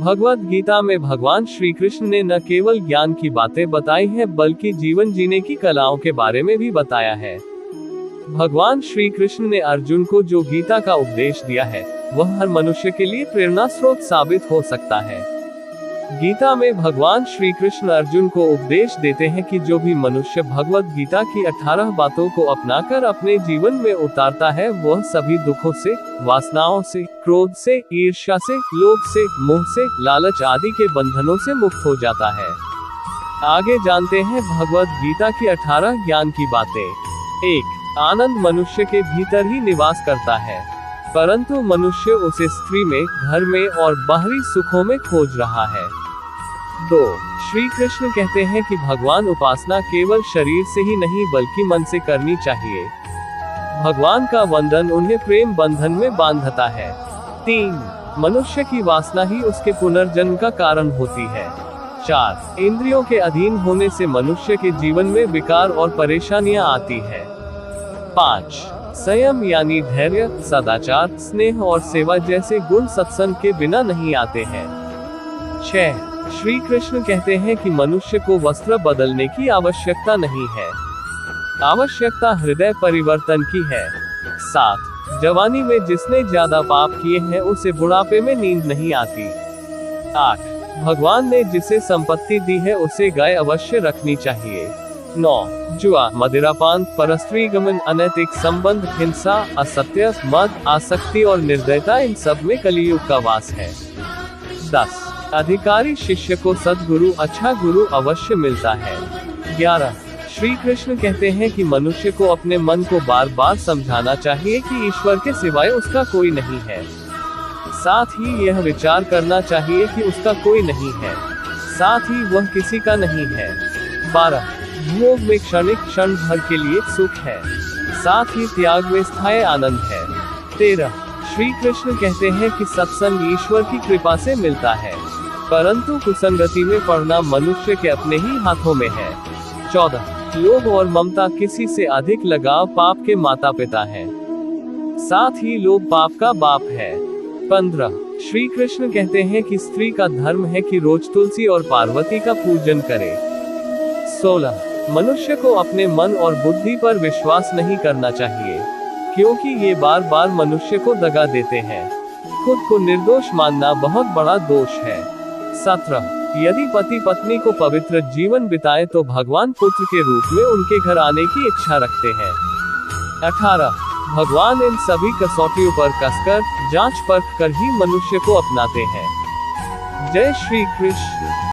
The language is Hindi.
भगवद गीता में भगवान श्री कृष्ण ने न केवल ज्ञान की बातें बताई हैं बल्कि जीवन जीने की कलाओं के बारे में भी बताया है। भगवान श्री कृष्ण ने अर्जुन को जो गीता का उपदेश दिया है वह हर मनुष्य के लिए प्रेरणा स्रोत साबित हो सकता है। गीता में भगवान श्री कृष्ण अर्जुन को उपदेश देते हैं कि जो भी मनुष्य भगवद गीता की 18 बातों को अपनाकर अपने जीवन में उतारता है वह सभी दुखों से, वासनाओं से, क्रोध से, ईर्ष्या से, लोभ से, मोह से, लालच आदि के बंधनों से मुक्त हो जाता है। आगे जानते हैं भगवद गीता की 18 ज्ञान की बातें। 1. आनंद मनुष्य के भीतर ही निवास करता है, परंतु मनुष्य उसे स्त्री में, घर में और बाहरी सुखों में खोज रहा है। 2. श्री कृष्ण कहते हैं कि भगवान उपासना केवल शरीर से ही नहीं बल्कि मन से करनी चाहिए। भगवान का वंदन उन्हें प्रेम बंधन में बांधता है। 3. मनुष्य की वासना ही उसके पुनर्जन्म का कारण होती है। 4. इंद्रियों के अधीन होने से मनुष्य के जीवन में विकार और परेशानियां आती है। 5. संयम यानी धैर्य, सदाचार, स्नेह और सेवा जैसे गुण सत्संग के बिना नहीं आते हैं। 6. श्री कृष्ण कहते हैं कि मनुष्य को वस्त्र बदलने की आवश्यकता नहीं है, आवश्यकता हृदय परिवर्तन की है। 7. जवानी में जिसने ज्यादा पाप किए हैं उसे बुढ़ापे में नींद नहीं आती। 8. भगवान ने जिसे संपत्ति दी है उसे गाय अवश्य रखनी चाहिए। 9. जुआ, मदिरापान, परस्त्री गमन, अनैतिक संबंध, हिंसा, असत्य, मद, आसक्ति और निर्दयता इन सब में कलियुग का वास है। 10. अधिकारी शिष्य को सद्गुरु, अच्छा गुरु अवश्य मिलता है। 11. श्री कृष्ण कहते हैं कि मनुष्य को अपने मन को बार बार समझाना चाहिए कि ईश्वर के सिवाय उसका कोई नहीं है। साथ ही यह विचार करना चाहिए कि उसका कोई नहीं है, साथ ही वह किसी का नहीं है। 12. भोग में क्षणिक क्षण भर के लिए सुख है, साथ ही त्याग में स्थायी आनंद है। 13. श्री कृष्ण कहते हैं कि सत्संग ईश्वर की कृपा से मिलता है, परंतु कुसंगति में पड़ना मनुष्य के अपने ही हाथों में है। 14. लोभ और ममता, किसी से अधिक लगाव पाप के माता पिता हैं, साथ ही लोभ पाप का बाप है। 15. श्री कृष्ण कहते हैं कि स्त्री का धर्म है कि रोज तुलसी और पार्वती का पूजन करे। 16. मनुष्य को अपने मन और बुद्धि पर विश्वास नहीं करना चाहिए, क्योंकि ये बार बार मनुष्य को दगा देते हैं। खुद को निर्दोष मानना बहुत बड़ा दोष है। 17. यदि पति पत्नी को पवित्र जीवन बिताए तो भगवान पुत्र के रूप में उनके घर आने की इच्छा रखते हैं। 18. भगवान इन सभी कसौटियों पर कसकर, जांच परख कर ही मनुष्य को अपनाते हैं। जय श्री कृष्ण।